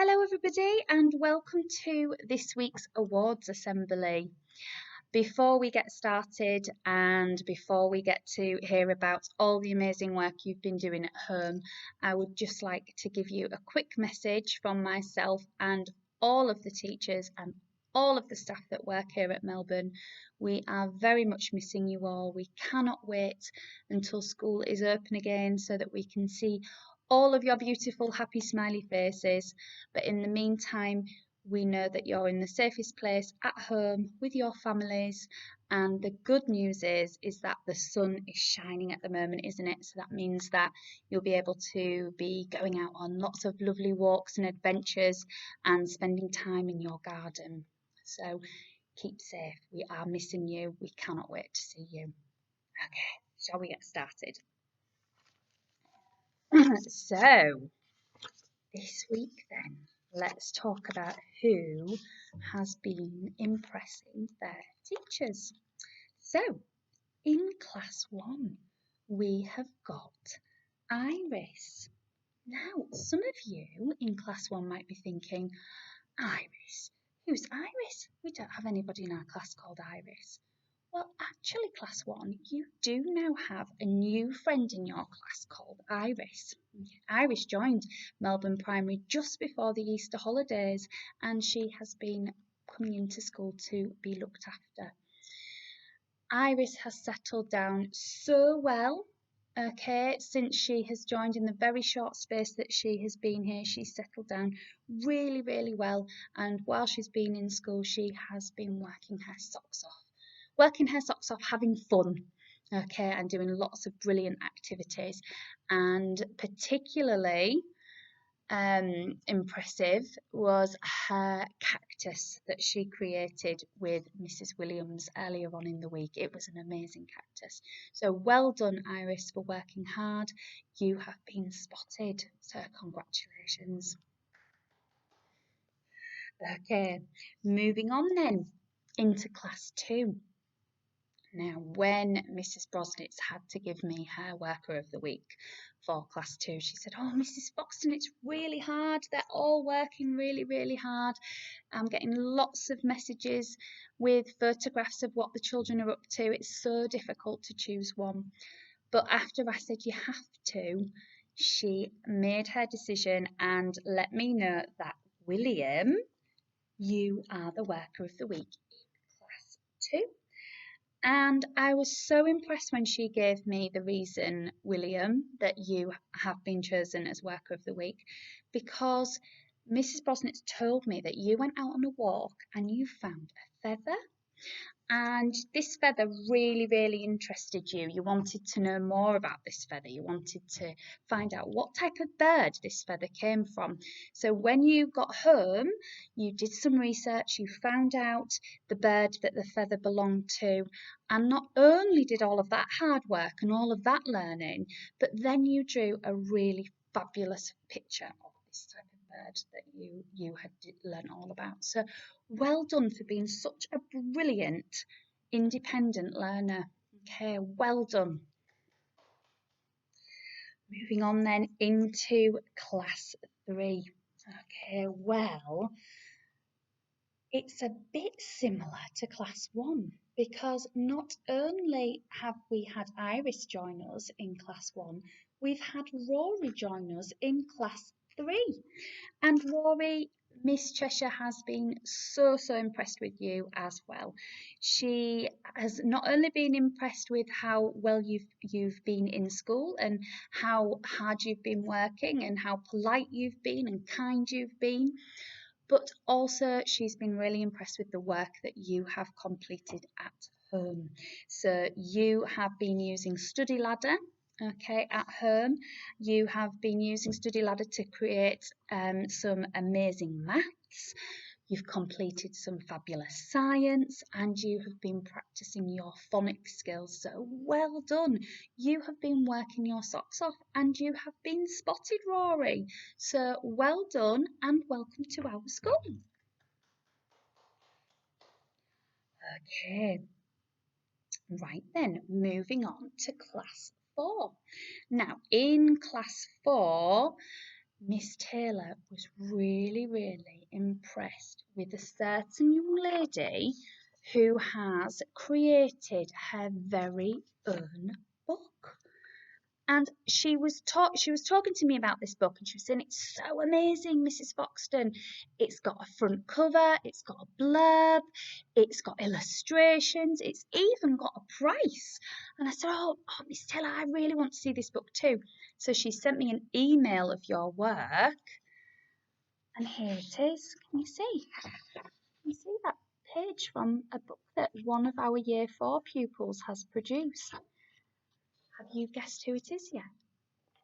Hello everybody and welcome to this week's awards assembly. Before we get started and before we get to hear about all the amazing work you've been doing at home, I would just like to give you a quick message from myself and all of the teachers and all of the staff that work here at Melbourne. We are very much missing you all. We cannot wait until school is open again so that we can see all of your beautiful, happy, smiley faces. But in the meantime, we know that you're in the safest place at home with your families. And the good news is that the sun is shining at the moment, isn't it? So that means that you'll be able to be going out on lots of lovely walks and adventures and spending time in your garden. So keep safe. We are missing you. We cannot wait to see you. Okay, shall we get started? So, this week then, let's talk about who has been impressing their teachers. So, in class 1, we have got Iris. Now, some of you in class 1 might be thinking, Iris? Who's Iris? We don't have anybody in our class called Iris. Well, actually, class 1, you do now have a new friend in your class called Iris. Iris joined Melbourne Primary just before the Easter holidays and she has been coming into school to be looked after. Iris has settled down so well, since she has joined. In the very short space that she has been here, she's settled down really, really well. And while she's been in school, she has been working her socks off, having fun, and doing lots of brilliant activities. And particularly impressive was her cactus that she created with Mrs. Williams earlier on in the week. It was an amazing cactus. So well done, Iris, for working hard. You have been spotted, so congratulations. Okay, moving on then into class 2. Now, when Mrs. Brosnitz had to give me her worker of the week for class 2, she said, "Oh, Mrs. Foxton, it's really hard. They're all working really, really hard. I'm getting lots of messages with photographs of what the children are up to. It's so difficult to choose one." But after I said you have to, she made her decision and let me know that, William, you are the worker of the week in class 2. And I was so impressed when she gave me the reason, William, that you have been chosen as Worker of the Week, because Mrs. Brosnitz told me that you went out on a walk and you found a feather. And this feather really, really interested you. You wanted to know more about this feather. You wanted to find out what type of bird this feather came from. So when you got home, you did some research, you found out the bird that the feather belonged to. And not only did all of that hard work and all of that learning, but then you drew a really fabulous picture of this type of bird that you had learned all about. So well done for being such a brilliant independent learner. Okay, well done. Moving on then into class 3. Okay, well, it's a bit similar to class 1 because not only have we had Iris join us in class 1, we've had Rory join us in class 3. And Rory, Miss Cheshire has been so impressed with you as well. She has not only been impressed with how well you've been in school and how hard you've been working and how polite you've been and kind you've been, but also she's been really impressed with the work that you have completed at home. So you have been using Study Ladder. Okay, at home, you have been using Study Ladder to create some amazing maths. You've completed some fabulous science and you have been practicing your phonics skills. So well done. You have been working your socks off and you have been spotted, Rory. So well done and welcome to our school. Okay. Right then, moving on to class 4. Now, in class 4, Miss Taylor was really, really impressed with a certain young lady who has created her very own book. And she was talking to me about this book, and she was saying it's so amazing, Mrs. Foxton. It's got a front cover, it's got a blurb, it's got illustrations, it's even got a price. And I said, oh, Miss Taylor, I really want to see this book too. So she sent me an email of your work, and here it is. Can you see? Can you see that page from a book that one of our Year 4 pupils has produced? Have you guessed who it is yet?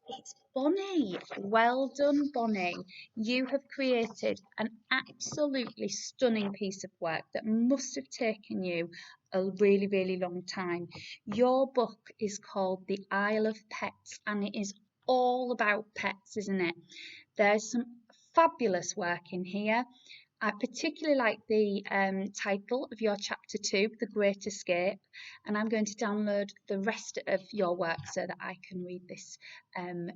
It's Bonnie. Well done, Bonnie. You have created an absolutely stunning piece of work that must have taken you a really, really long time. Your book is called The Isle of Pets, and it is all about pets, isn't it? There's some fabulous work in here. I particularly like the title of your chapter 2, The Great Escape, and I'm going to download the rest of your work so that I can read this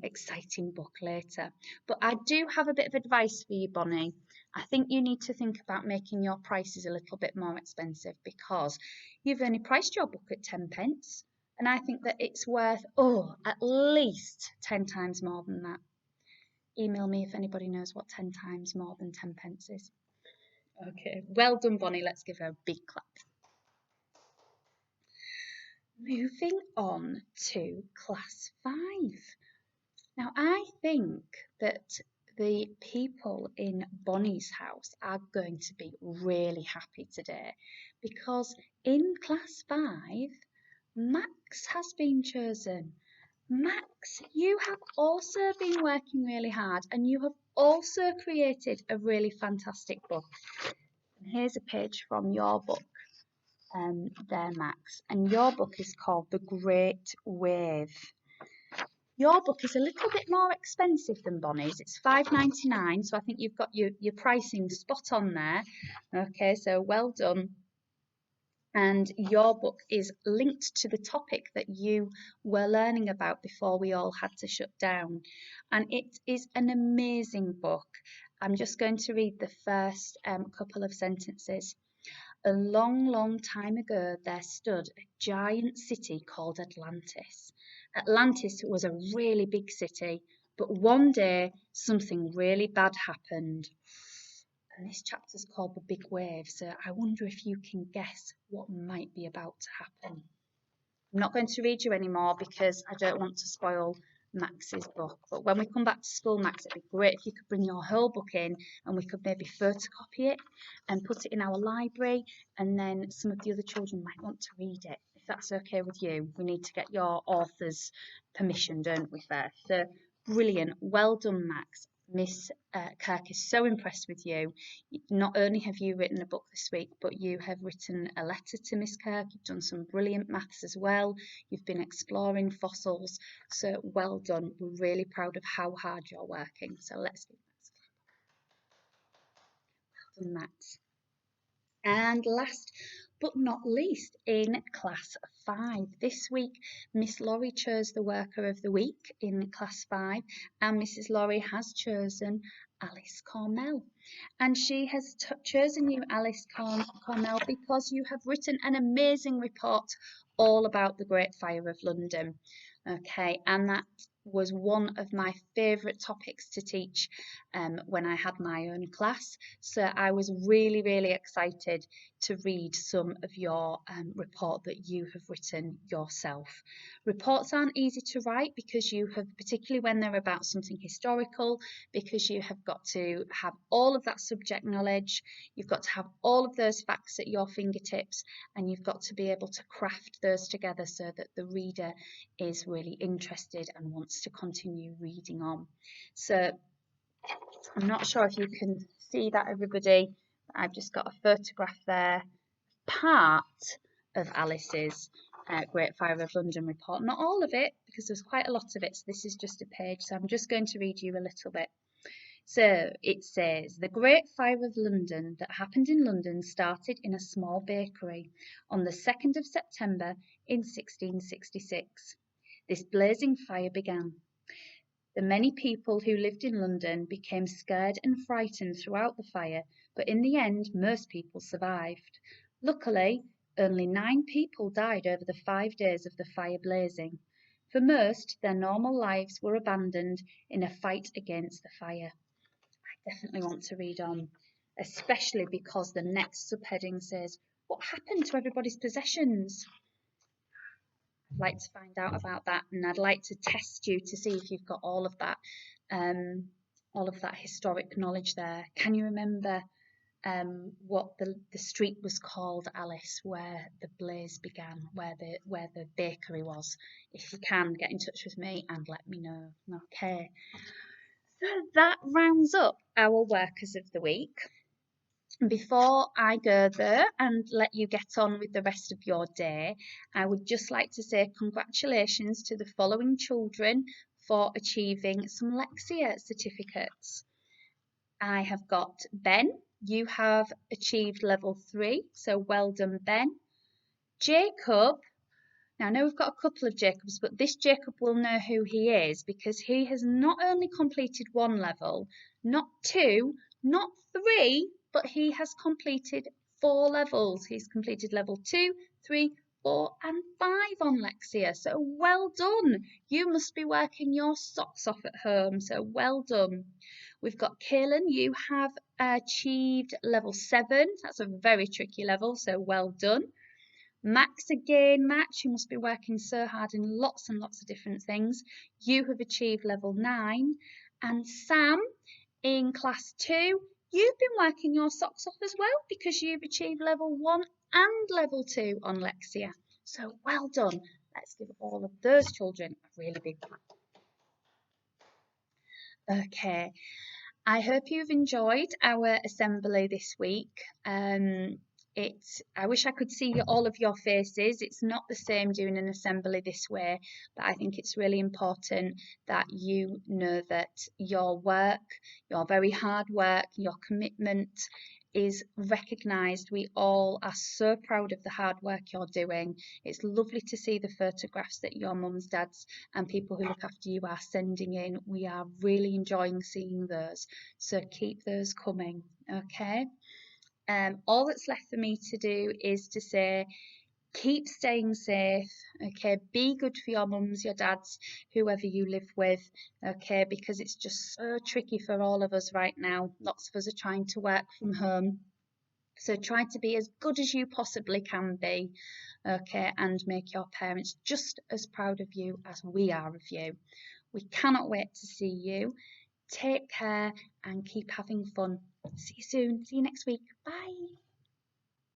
exciting book later. But I do have a bit of advice for you, Bonnie. I think you need to think about making your prices a little bit more expensive because you've only priced your book at 10 pence, and I think that it's worth, at least 10 times more than that. Email me if anybody knows what 10 times more than 10 pence is. Okay, well done, Bonnie. Let's give her a big clap. Moving on to class 5. Now, I think that the people in Bonnie's house are going to be really happy today because in class 5, Max has been chosen. Max, you have also been working really hard and you have also created a really fantastic book. And here's a page from your book. There, Max, and your book is called The Great Wave. Your book is a little bit more expensive than Bonnie's. It's $5.99, so I think you've got your pricing spot on there. Okay, so well done. And your book is linked to the topic that you were learning about before we all had to shut down. And it is an amazing book. I'm just going to read the first couple of sentences. A long, long time ago, there stood a giant city called Atlantis. Atlantis was a really big city, but one day something really bad happened. And this chapter's called The Big Wave, so I wonder if you can guess what might be about to happen. I'm not going to read you anymore because I don't want to spoil Max's book. But when we come back to school, Max, it'd be great if you could bring your whole book in and we could maybe photocopy it and put it in our library, and then some of the other children might want to read it. If that's okay with you, we need to get your author's permission, don't we, first? So brilliant. Well done, Max. Miss Kirk is so impressed with you. Not only have you written a book this week, but you have written a letter to Miss Kirk. You've done some brilliant maths as well. You've been exploring fossils. So well done. We're really proud of how hard you're working. So let's give Max a clap. Well done, Max. And last but not least, in class 5. This week, Miss Laurie chose the worker of the week in class 5, and Mrs. Laurie has chosen Alice Cornell. And she has chosen you, Alice Cornell, because you have written an amazing report all about the Great Fire of London. Okay, and that was one of my favourite topics to teach when I had my own class. So I was really, really excited to read some of your report that you have written yourself. Reports aren't easy to write because you have, particularly when they're about something historical, because you have got to have all of that subject knowledge, you've got to have all of those facts at your fingertips, and you've got to be able to craft those together so that the reader is really interested and wants to continue reading on. So I'm not sure if you can see that, everybody. I've just got a photograph there, part of Alice's Great Fire of London report. Not all of it, because there's quite a lot of it, so this is just a page. So I'm just going to read you a little bit. So it says, the Great Fire of London that happened in London started in a small bakery on the 2nd of September in 1666. This blazing fire began. The many people who lived in London became scared and frightened throughout the fire, but in the end, most people survived. Luckily, only 9 people died over the 5 days of the fire blazing. For most, their normal lives were abandoned in a fight against the fire. I definitely want to read on, especially because the next subheading says, "What happened to everybody's possessions?" I'd like to find out about that, and I'd like to test you to see if you've got all of that historic knowledge there. Can you remember what the street was called, Alice, where the blaze began, where the bakery was? If you can, get in touch with me and let me know. Okay. So that rounds up our workers of the week. Before I go there and let you get on with the rest of your day, I would just like to say congratulations to the following children for achieving some Lexia certificates. I have got Ben. You have achieved level 3, so well done, Ben. Jacob. Now, I know we've got a couple of Jacobs, but this Jacob will know who he is because he has not only completed 1 level, not 2, not 3, but he has completed 4 levels. He's completed level 2, 3, 4 and 5 on Lexia. So well done. You must be working your socks off at home. So well done. We've got Kaylin. You have achieved level 7. That's a very tricky level. So well done. Max again, Max, you must be working so hard in lots and lots of different things. You have achieved level 9. And Sam, in class 2, you've been working your socks off as well because you've achieved level 1 and level 2 on Lexia. So well done. Let's give all of those children a really big clap. Okay, I hope you've enjoyed our assembly this week. I wish I could see all of your faces. It's not the same doing an assembly this way, but I think it's really important that you know that your work, your very hard work, your commitment is recognised. We all are so proud of the hard work you're doing. It's lovely to see the photographs that your mums, dads and people who look after you are sending in. We are really enjoying seeing those. So keep those coming, okay? All that's left for me to do is to say, keep staying safe, okay? Be good for your mums, your dads, whoever you live with, okay? Because it's just so tricky for all of us right now. Lots of us are trying to work from home. So try to be as good as you possibly can be, okay? And make your parents just as proud of you as we are of you. We cannot wait to see you. Take care and keep having fun. See you soon. See you next week. Bye.